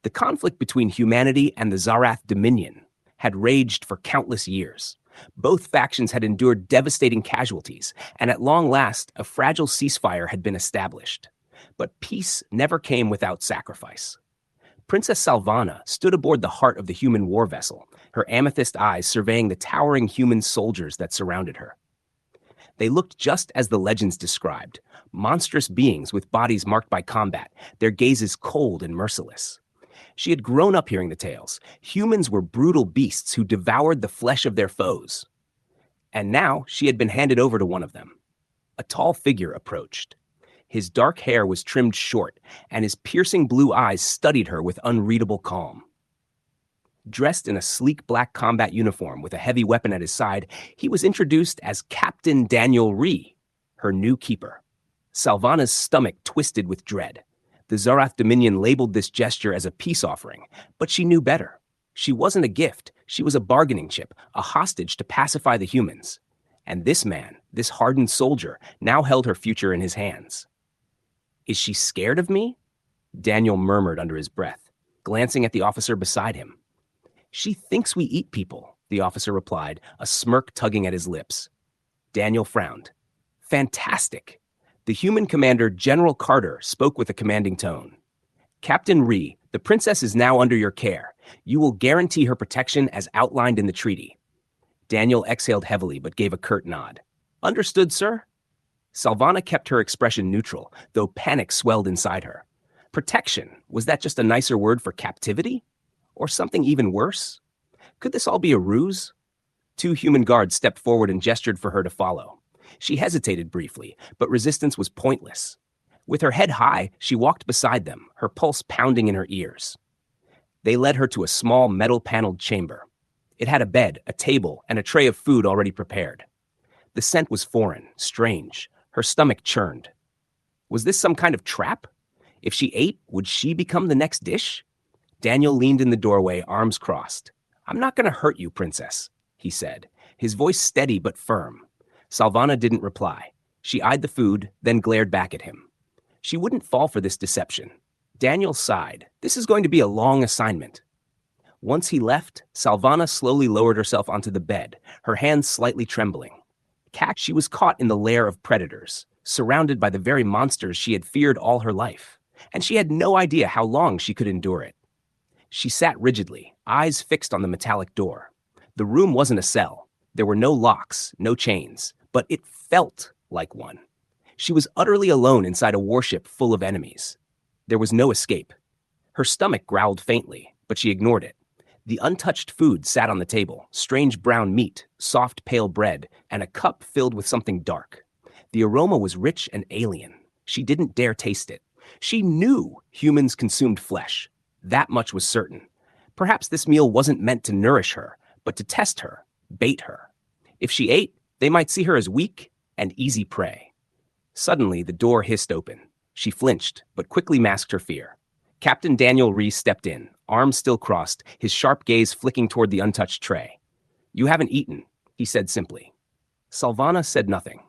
The conflict between humanity and the Zarath Dominion had raged for countless years. Both factions had endured devastating casualties, and at long last, a fragile ceasefire had been established. But peace never came without sacrifice. Princess Salvana stood aboard the heart of the human war vessel, her amethyst eyes surveying the towering human soldiers that surrounded her. They looked just as the legends described, monstrous beings with bodies marked by combat, their gazes cold and merciless. She had grown up hearing the tales. Humans were brutal beasts who devoured the flesh of their foes. And now she had been handed over to one of them. A tall figure approached. His dark hair was trimmed short, and his piercing blue eyes studied her with unreadable calm. Dressed in a sleek black combat uniform with a heavy weapon at his side, he was introduced as Captain Daniel Rhee, her new keeper. Salvana's stomach twisted with dread. The Zarath Dominion labeled this gesture as a peace offering, but she knew better. She wasn't a gift. She was a bargaining chip, a hostage to pacify the humans. And this man, this hardened soldier, now held her future in his hands. "Is she scared of me?" Daniel murmured under his breath, glancing at the officer beside him. "She thinks we eat people," the officer replied, a smirk tugging at his lips. Daniel frowned. "Fantastic." The human commander, General Carter, spoke with a commanding tone. "Captain Rhee, the princess is now under your care. You will guarantee her protection as outlined in the treaty." Daniel exhaled heavily but gave a curt nod. "Understood, sir." Salvana kept her expression neutral, though panic swelled inside her. Protection, was that just a nicer word for captivity? Or something even worse? Could this all be a ruse? Two human guards stepped forward and gestured for her to follow. She hesitated briefly, but resistance was pointless. With her head high, she walked beside them, her pulse pounding in her ears. They led her to a small metal-paneled chamber. It had a bed, a table, and a tray of food already prepared. The scent was foreign, strange. Her stomach churned. Was this some kind of trap? If she ate, would she become the next dish? Daniel leaned in the doorway, arms crossed. "I'm not going to hurt you, princess," he said, his voice steady but firm. Salvana didn't reply. She eyed the food, then glared back at him. She wouldn't fall for this deception. Daniel sighed. This is going to be a long assignment. Once he left, Salvana slowly lowered herself onto the bed, her hands slightly trembling. She was caught in the lair of predators, surrounded by the very monsters she had feared all her life, and she had no idea how long she could endure it. She sat rigidly, eyes fixed on the metallic door. The room wasn't a cell. There were no locks, no chains, but it felt like one. She was utterly alone inside a warship full of enemies. There was no escape. Her stomach growled faintly, but she ignored it. The untouched food sat on the table, strange brown meat, soft pale bread, and a cup filled with something dark. The aroma was rich and alien. She didn't dare taste it. She knew humans consumed flesh. That much was certain. Perhaps this meal wasn't meant to nourish her, but to test her, bait her. If she ate, they might see her as weak and easy prey. Suddenly, the door hissed open. She flinched, but quickly masked her fear. Captain Daniel Rhee stepped in, arms still crossed, his sharp gaze flicking toward the untouched tray. "You haven't eaten," he said simply. Salvana said nothing.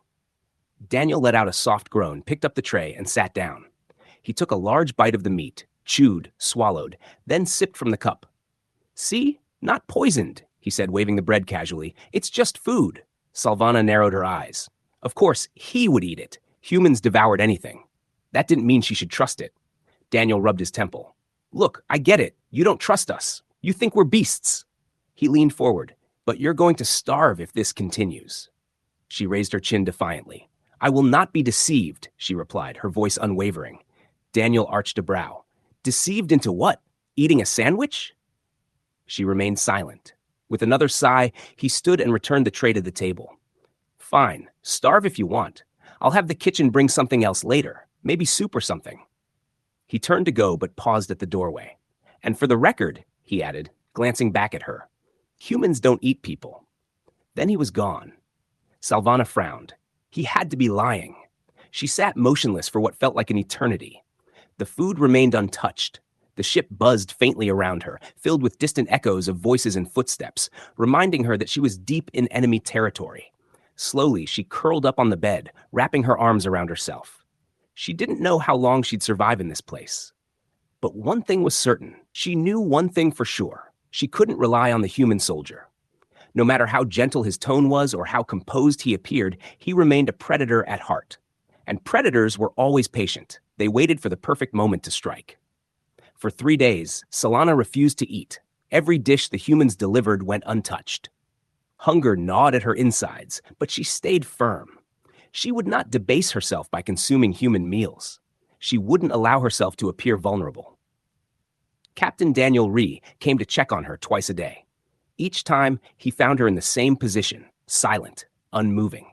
Daniel let out a soft groan, picked up the tray, and sat down. He took a large bite of the meat, chewed, swallowed, then sipped from the cup. "See? Not poisoned," he said, waving the bread casually. "It's just food." Salvana narrowed her eyes. Of course, he would eat it. Humans devoured anything. That didn't mean she should trust it. Daniel rubbed his temple. "Look, I get it. You don't trust us. You think we're beasts." He leaned forward. "But you're going to starve if this continues." She raised her chin defiantly. "I will not be deceived," she replied, her voice unwavering. Daniel arched a brow. "Deceived into what? Eating a sandwich?" She remained silent. With another sigh, he stood and returned the tray to the table. "Fine. Starve if you want. I'll have the kitchen bring something else later. Maybe soup or something." He turned to go, but paused at the doorway. "And for the record," he added, glancing back at her, "humans don't eat people." Then he was gone. Salvana frowned. He had to be lying. She sat motionless for what felt like an eternity. The food remained untouched. The ship buzzed faintly around her, filled with distant echoes of voices and footsteps, reminding her that she was deep in enemy territory. Slowly, she curled up on the bed, wrapping her arms around herself. She didn't know how long she'd survive in this place. But one thing was certain. She knew one thing for sure. She couldn't rely on the human soldier. No matter how gentle his tone was or how composed he appeared, he remained a predator at heart. And predators were always patient. They waited for the perfect moment to strike. For 3 days, Solana refused to eat. Every dish the humans delivered went untouched. Hunger gnawed at her insides, but she stayed firm. She would not debase herself by consuming human meals. She wouldn't allow herself to appear vulnerable. Captain Daniel Rhee came to check on her twice a day. Each time, he found her in the same position, silent, unmoving.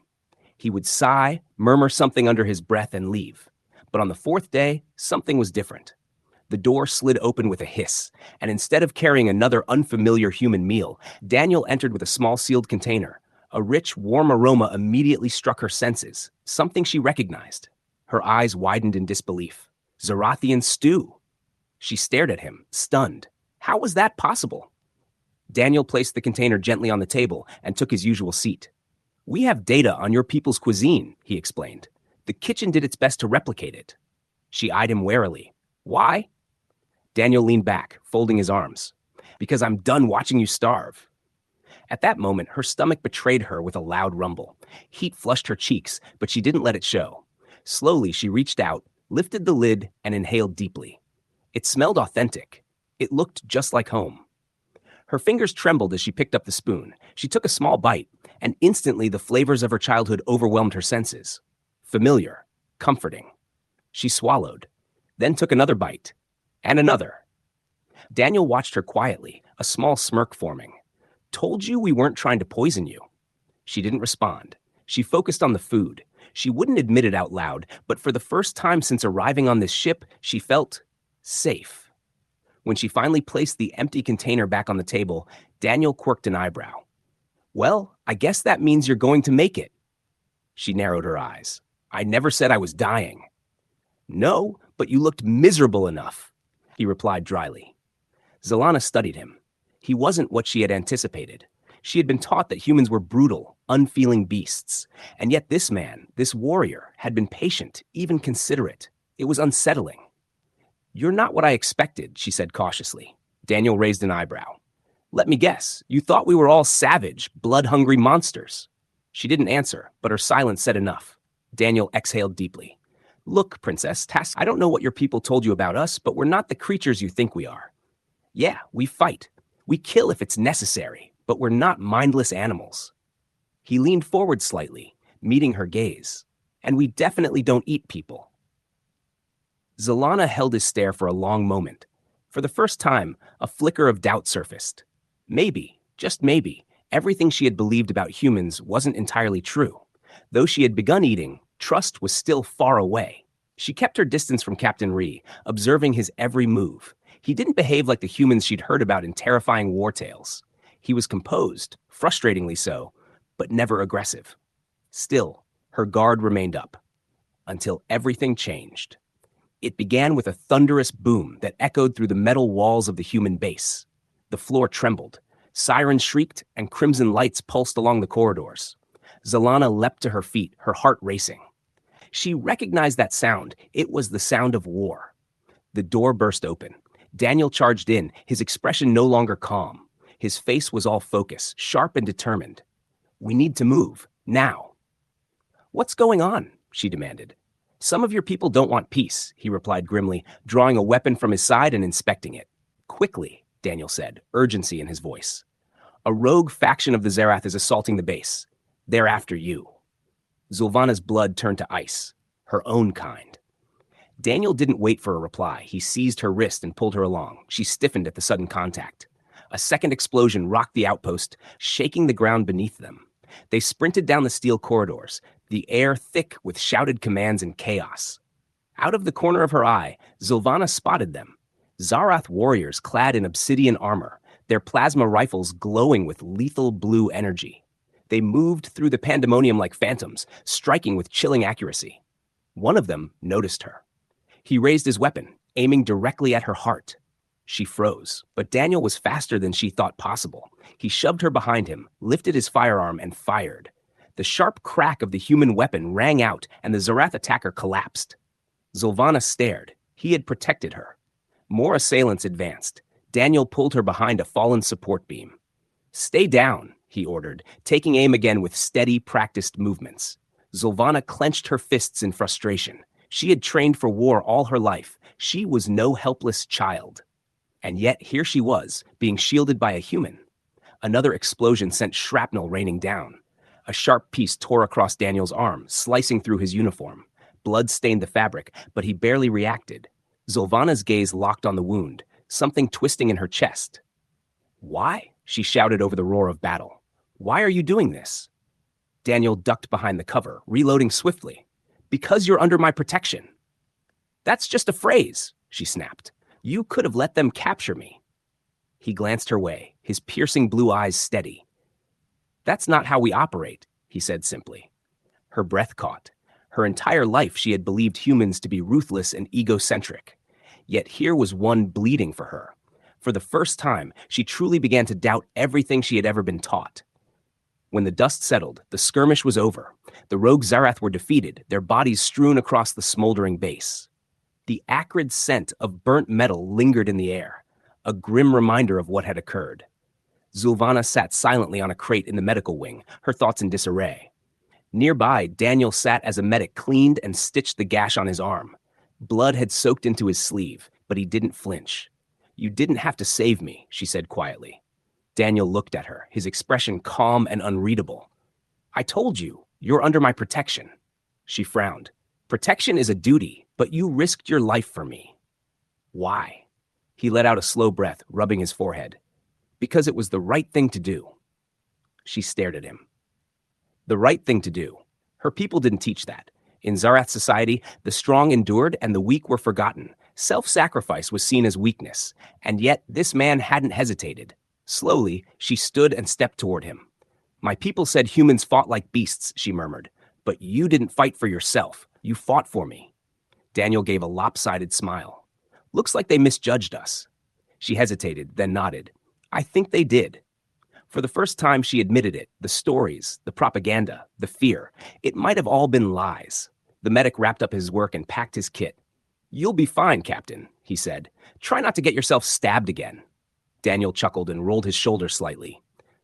He would sigh, murmur something under his breath, and leave. But on the 4th day, something was different. The door slid open with a hiss, and instead of carrying another unfamiliar human meal, Daniel entered with a small sealed container. A rich, warm aroma immediately struck her senses, something she recognized. Her eyes widened in disbelief. Zarathian stew. She stared at him, stunned. How was that possible? Daniel placed the container gently on the table and took his usual seat. "We have data on your people's cuisine," he explained. "The kitchen did its best to replicate it." She eyed him warily. "Why?" Daniel leaned back, folding his arms. "Because I'm done watching you starve." At that moment, her stomach betrayed her with a loud rumble. Heat flushed her cheeks, but she didn't let it show. Slowly, she reached out, lifted the lid, and inhaled deeply. It smelled authentic. It looked just like home. Her fingers trembled as she picked up the spoon. She took a small bite, and instantly the flavors of her childhood overwhelmed her senses. Familiar, comforting. She swallowed, then took another bite, and another. Daniel watched her quietly, a small smirk forming. "Told you we weren't trying to poison you." She didn't respond. She focused on the food. She wouldn't admit it out loud, but for the first time since arriving on this ship, she felt safe. When she finally placed the empty container back on the table, Daniel quirked an eyebrow. "Well, I guess that means you're going to make it." She narrowed her eyes. "I never said I was dying." "No, but you looked miserable enough," he replied dryly. Zalana studied him. He wasn't what she had anticipated. She had been taught that humans were brutal, unfeeling beasts. And yet this man, this warrior, had been patient, even considerate. It was unsettling. "You're not what I expected," she said cautiously. Daniel raised an eyebrow. "Let me guess, you thought we were all savage, blood-hungry monsters." She didn't answer, but her silence said enough. Daniel exhaled deeply. "Look, Princess, I don't know what your people told you about us, but we're not the creatures you think we are. Yeah, we fight. We kill if it's necessary, but we're not mindless animals." He leaned forward slightly, meeting her gaze. "And we definitely don't eat people." Zalana held his stare for a long moment. For the first time, a flicker of doubt surfaced. Maybe, just maybe, everything she had believed about humans wasn't entirely true. Though she had begun eating, trust was still far away. She kept her distance from Captain Rhee, observing his every move. He didn't behave like the humans she'd heard about in terrifying war tales. He was composed, frustratingly so, but never aggressive. Still, her guard remained up. Until everything changed. It began with a thunderous boom that echoed through the metal walls of the human base. The floor trembled. Sirens shrieked, and crimson lights pulsed along the corridors. Zalana leapt to her feet, her heart racing. She recognized that sound. It was the sound of war. The door burst open. Daniel charged in, his expression no longer calm. His face was all focus, sharp and determined. "We need to move, now." "What's going on?" she demanded. "Some of your people don't want peace," he replied grimly, drawing a weapon from his side and inspecting it. "Quickly," Daniel said, urgency in his voice. "A rogue faction of the Zarath is assaulting the base. They're after you." Zulvana's blood turned to ice, her own kind. Daniel didn't wait for a reply. He seized her wrist and pulled her along. She stiffened at the sudden contact. A second explosion rocked the outpost, shaking the ground beneath them. They sprinted down the steel corridors, the air thick with shouted commands and chaos. Out of the corner of her eye, Zulvana spotted them. Zarath warriors clad in obsidian armor, their plasma rifles glowing with lethal blue energy. They moved through the pandemonium like phantoms, striking with chilling accuracy. One of them noticed her. He raised his weapon, aiming directly at her heart. She froze, but Daniel was faster than she thought possible. He shoved her behind him, lifted his firearm, and fired. The sharp crack of the human weapon rang out, and the Zarath attacker collapsed. Zulvana stared. He had protected her. More assailants advanced. Daniel pulled her behind a fallen support beam. "Stay down," he ordered, taking aim again with steady, practiced movements. Zolvana clenched her fists in frustration. She had trained for war all her life. She was no helpless child. And yet here she was, being shielded by a human. Another explosion sent shrapnel raining down. A sharp piece tore across Daniel's arm, slicing through his uniform. Blood stained the fabric, but he barely reacted. Zolvana's gaze locked on the wound, something twisting in her chest. "Why?" she shouted over the roar of battle. "Why are you doing this?" Daniel ducked behind the cover, reloading swiftly. "Because you're under my protection." "That's just a phrase," she snapped. "You could have let them capture me." He glanced her way, his piercing blue eyes steady. "That's not how we operate," he said simply. Her breath caught. Her entire life she had believed humans to be ruthless and egocentric. Yet here was one bleeding for her. For the first time, she truly began to doubt everything she had ever been taught. When the dust settled, the skirmish was over. The rogue Zarath were defeated, their bodies strewn across the smoldering base. The acrid scent of burnt metal lingered in the air, a grim reminder of what had occurred. Zulvana sat silently on a crate in the medical wing, her thoughts in disarray. Nearby, Daniel sat as a medic cleaned and stitched the gash on his arm. Blood had soaked into his sleeve, but he didn't flinch. "You didn't have to save me," she said quietly. Daniel looked at her, his expression calm and unreadable. "I told you, you're under my protection." She frowned. "Protection is a duty, but you risked your life for me." "Why?" He let out a slow breath, rubbing his forehead. "Because it was the right thing to do." She stared at him. The right thing to do. Her people didn't teach that. In Zarath society, the strong endured and the weak were forgotten. Self-sacrifice was seen as weakness, and yet this man hadn't hesitated. Slowly, she stood and stepped toward him. "My people said humans fought like beasts," she murmured. "But you didn't fight for yourself. You fought for me." Daniel gave a lopsided smile. "Looks like they misjudged us." She hesitated, then nodded. "I think they did." For the first time, she admitted it. The stories, the propaganda, the fear. It might have all been lies. The medic wrapped up his work and packed his kit. "You'll be fine, Captain," he said. "Try not to get yourself stabbed again." Daniel chuckled and rolled his shoulders slightly.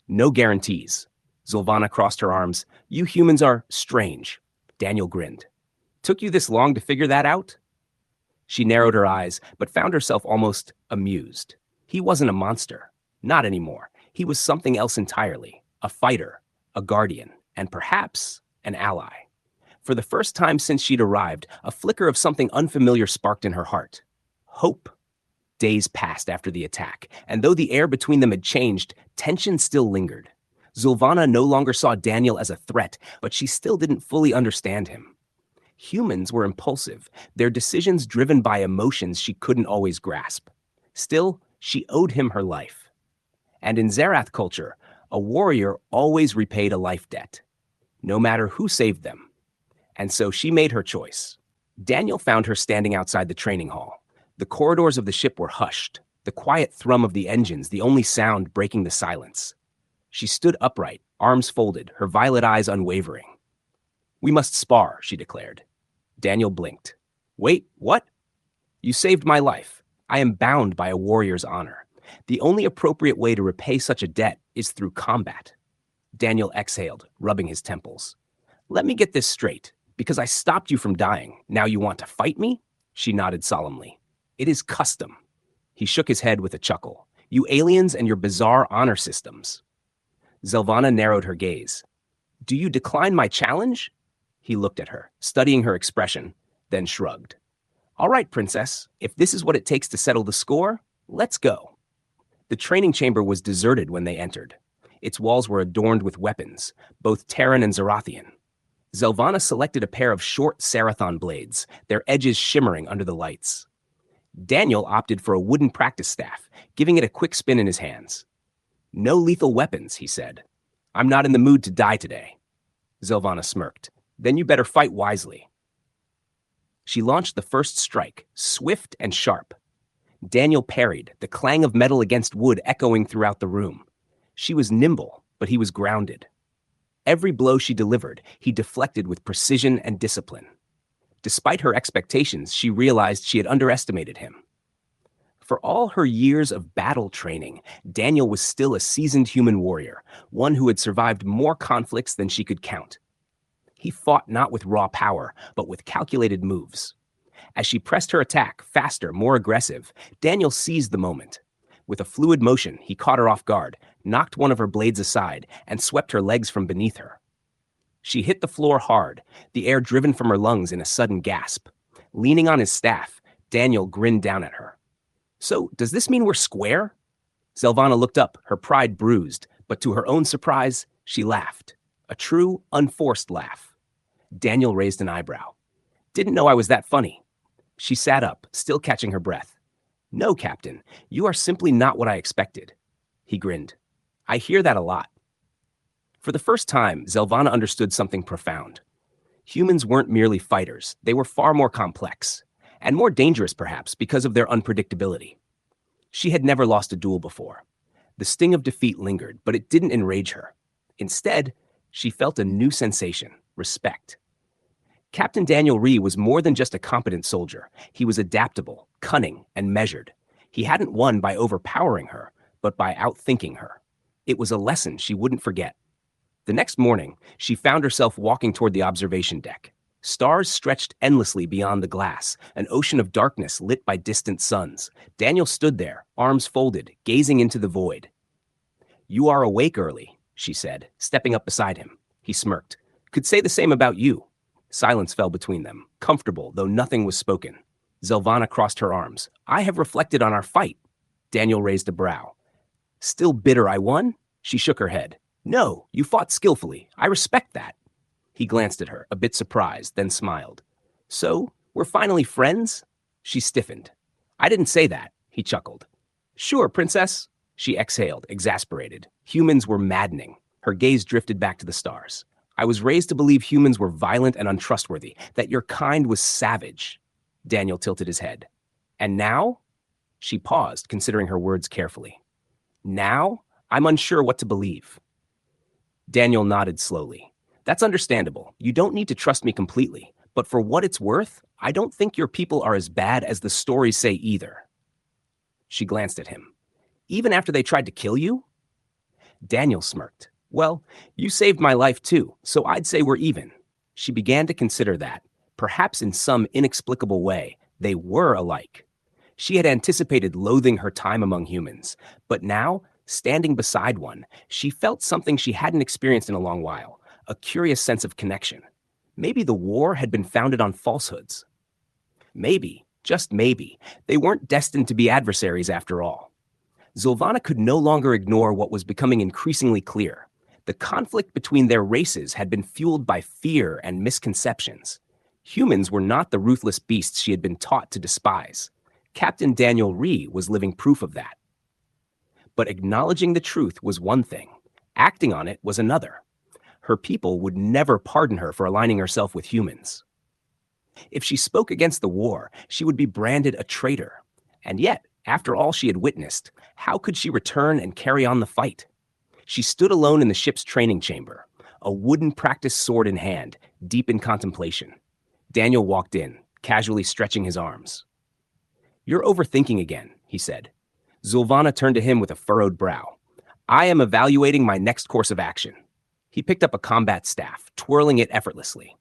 "No guarantees." Zolvana crossed her arms. "You humans are strange." Daniel grinned. "Took you this long to figure that out?" She narrowed her eyes, but found herself almost amused. He wasn't a monster. Not anymore. He was something else entirely. A fighter, a guardian, and perhaps an ally. For the first time since she'd arrived, a flicker of something unfamiliar sparked in her heart. Hope. Days passed after the attack, and though the air between them had changed, tension still lingered. Zulvana no longer saw Daniel as a threat, but she still didn't fully understand him. Humans were impulsive, their decisions driven by emotions she couldn't always grasp. Still, she owed him her life. And in Zarath culture, a warrior always repaid a life debt, no matter who saved them. And so she made her choice. Daniel found her standing outside the training hall. The corridors of the ship were hushed, the quiet thrum of the engines the only sound breaking the silence. She stood upright, arms folded, her violet eyes unwavering. "We must spar," she declared. Daniel blinked. "Wait, what?" "You saved my life. I am bound by a warrior's honor. The only appropriate way to repay such a debt is through combat." Daniel exhaled, rubbing his temples. "Let me get this straight. Because I stopped you from dying, now you want to fight me?" She nodded solemnly. "It is custom." He shook his head with a chuckle. "You aliens and your bizarre honor systems." Zelvana narrowed her gaze. "Do you decline my challenge?" He looked at her, studying her expression, then shrugged. "All right, princess, if this is what it takes to settle the score, let's go." The training chamber was deserted when they entered. Its walls were adorned with weapons, both Terran and Zarathian. Zelvana selected a pair of short Sarathon blades, their edges shimmering under the lights. Daniel opted for a wooden practice staff, giving it a quick spin in his hands. "No lethal weapons," he said. "I'm not in the mood to die today." Zelvana smirked. "Then you better fight wisely." She launched the first strike, swift and sharp. Daniel parried, the clang of metal against wood echoing throughout the room. She was nimble, but he was grounded. Every blow she delivered, he deflected with precision and discipline. Despite her expectations, she realized she had underestimated him. For all her years of battle training, Daniel was still a seasoned human warrior, one who had survived more conflicts than she could count. He fought not with raw power, but with calculated moves. As she pressed her attack, faster, more aggressive, Daniel seized the moment. With a fluid motion, he caught her off guard, knocked one of her blades aside, and swept her legs from beneath her. She hit the floor hard, the air driven from her lungs in a sudden gasp. Leaning on his staff, Daniel grinned down at her. "So, does this mean we're square?" Zelvana looked up, her pride bruised, but to her own surprise, she laughed. A true, unforced laugh. Daniel raised an eyebrow. "Didn't know I was that funny." She sat up, still catching her breath. "No, Captain, you are simply not what I expected." He grinned. "I hear that a lot." For the first time, Zelvana understood something profound. Humans weren't merely fighters, they were far more complex, and more dangerous perhaps because of their unpredictability. She had never lost a duel before. The sting of defeat lingered, but it didn't enrage her. Instead, she felt a new sensation: respect. Captain Daniel Rhee was more than just a competent soldier. He was adaptable, cunning, and measured. He hadn't won by overpowering her, but by outthinking her. It was a lesson she wouldn't forget. The next morning, she found herself walking toward the observation deck. Stars stretched endlessly beyond the glass, an ocean of darkness lit by distant suns. Daniel stood there, arms folded, gazing into the void. "You are awake early," she said, stepping up beside him. He smirked. "Could say the same about you." Silence fell between them, comfortable, though nothing was spoken. Zelvana crossed her arms. "I have reflected on our fight." Daniel raised a brow. "Still bitter I won?" She shook her head. "No, you fought skillfully. I respect that." He glanced at her, a bit surprised, then smiled. "So, we're finally friends?" She stiffened. "I didn't say that," he chuckled. "Sure, princess." She exhaled, exasperated. Humans were maddening. Her gaze drifted back to the stars. "I was raised to believe humans were violent and untrustworthy, that your kind was savage." Daniel tilted his head. "And now?" She paused, considering her words carefully. "Now, I'm unsure what to believe." Daniel nodded slowly. "That's understandable. You don't need to trust me completely. But for what it's worth, I don't think your people are as bad as the stories say either." She glanced at him. "Even after they tried to kill you?" Daniel smirked. "Well, you saved my life too, so I'd say we're even." She began to consider that, perhaps in some inexplicable way, they were alike. She had anticipated loathing her time among humans, but now, standing beside one, she felt something she hadn't experienced in a long while, a curious sense of connection. Maybe the war had been founded on falsehoods. Maybe, just maybe, they weren't destined to be adversaries after all. Zelvana could no longer ignore what was becoming increasingly clear. The conflict between their races had been fueled by fear and misconceptions. Humans were not the ruthless beasts she had been taught to despise. Captain Daniel Rhee was living proof of that. But acknowledging the truth was one thing. Acting on it was another. Her people would never pardon her for aligning herself with humans. If she spoke against the war, she would be branded a traitor. And yet, after all she had witnessed, how could she return and carry on the fight? She stood alone in the ship's training chamber, a wooden practice sword in hand, deep in contemplation. Daniel walked in, casually stretching his arms. "You're overthinking again," he said. Zelvana turned to him with a furrowed brow. "I am evaluating my next course of action." He picked up a combat staff, twirling it effortlessly.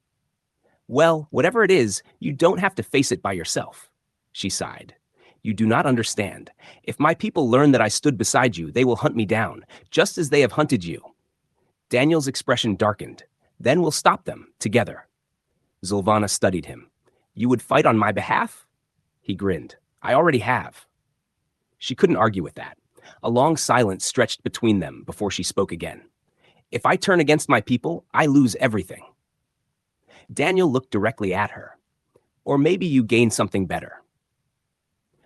"Well, whatever it is, you don't have to face it by yourself." She sighed. "You do not understand. If my people learn that I stood beside you, they will hunt me down, just as they have hunted you." Daniel's expression darkened. "Then we'll stop them, together." Zelvana studied him. "You would fight on my behalf?" He grinned. "I already have." She couldn't argue with that. A long silence stretched between them before she spoke again. "If I turn against my people, I lose everything." Daniel looked directly at her. "Or maybe you gain something better."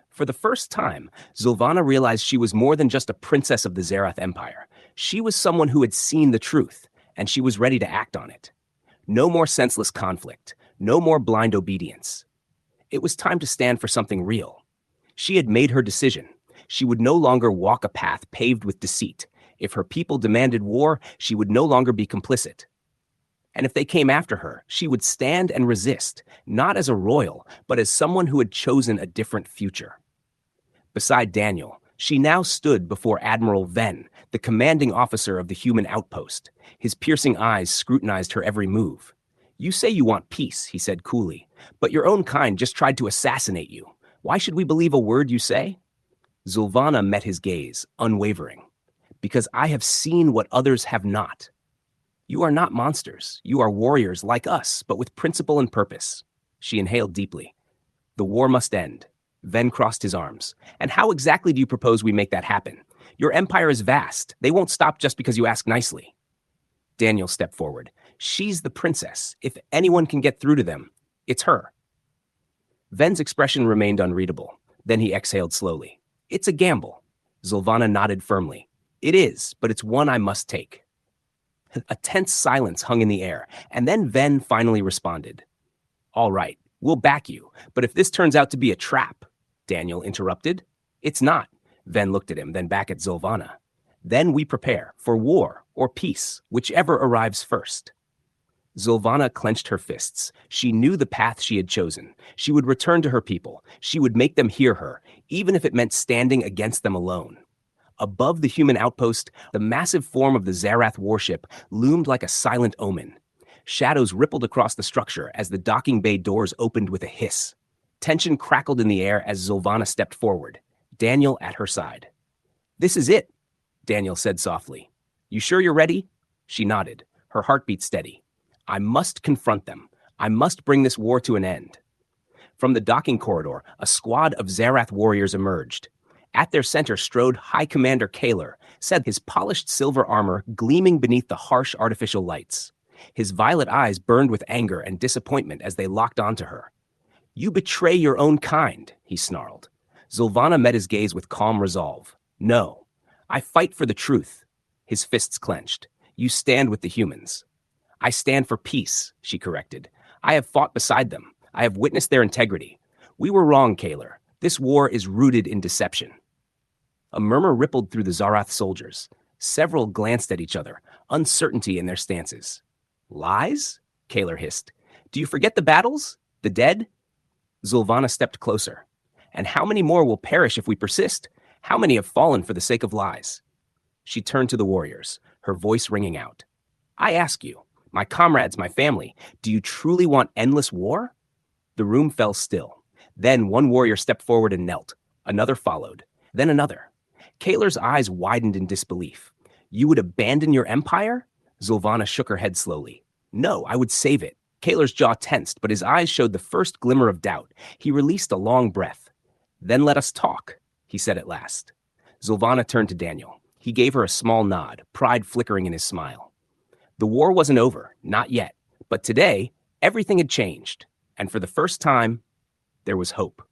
For the first time, Zelvana realized she was more than just a princess of the Zerath Empire. She was someone who had seen the truth, and she was ready to act on it. No more senseless conflict, no more blind obedience. It was time to stand for something real. She had made her decision. She would no longer walk a path paved with deceit. If her people demanded war, she would no longer be complicit. And if they came after her, she would stand and resist, not as a royal, but as someone who had chosen a different future. Beside Daniel, she now stood before Admiral Ven, the commanding officer of the human outpost. His piercing eyes scrutinized her every move. "You say you want peace," he said coolly, "but your own kind just tried to assassinate you. Why should we believe a word you say?" Zulvana met his gaze, unwavering. "Because I have seen what others have not. You are not monsters. You are warriors like us, but with principle and purpose." She inhaled deeply. "The war must end." Ven crossed his arms. "And how exactly do you propose we make that happen? Your empire is vast. They won't stop just because you ask nicely." Daniel stepped forward. "She's the princess. If anyone can get through to them, it's her." Ven's expression remained unreadable. Then he exhaled slowly. "It's a gamble." Zulvana nodded firmly. "It is, but it's one I must take." A tense silence hung in the air, and then Ven finally responded. "All right, we'll back you, but if this turns out to be a trap," Daniel interrupted. "It's not." Ven looked at him, then back at Zulvana. "Then we prepare for war or peace, whichever arrives first." Zulvana clenched her fists. She knew the path she had chosen. She would return to her people. She would make them hear her, even if it meant standing against them alone. Above the human outpost, the massive form of the Zarath warship loomed like a silent omen. Shadows rippled across the structure as the docking bay doors opened with a hiss. Tension crackled in the air as Zulvana stepped forward, Daniel at her side. "This is it," Daniel said softly. "You sure you're ready?" She nodded, her heartbeat steady. "I must confront them. I must bring this war to an end." From the docking corridor, a squad of Zarath warriors emerged. At their center strode High Commander Kaler, his polished silver armor gleaming beneath the harsh artificial lights. His violet eyes burned with anger and disappointment as they locked onto her. "You betray your own kind," he snarled. Zulvana met his gaze with calm resolve. "No, I fight for the truth." His fists clenched. "You stand with the humans." "I stand for peace," she corrected. "I have fought beside them. I have witnessed their integrity. We were wrong, Kaler. This war is rooted in deception." A murmur rippled through the Zarath soldiers. Several glanced at each other, uncertainty in their stances. "Lies?" Kaler hissed. "Do you forget the battles? The dead?" Zulvana stepped closer. "And how many more will perish if we persist? How many have fallen for the sake of lies?" She turned to the warriors, her voice ringing out. "I ask you, my comrades, my family, do you truly want endless war?" The room fell still. Then one warrior stepped forward and knelt. Another followed. Then another. Kaler's eyes widened in disbelief. "You would abandon your empire?" Zulvana shook her head slowly. "No, I would save it." Kaler's jaw tensed, but his eyes showed the first glimmer of doubt. He released a long breath. "Then let us talk," he said at last. Zulvana turned to Daniel. He gave her a small nod, pride flickering in his smile. The war wasn't over, not yet. But today, everything had changed. And for the first time, there was hope.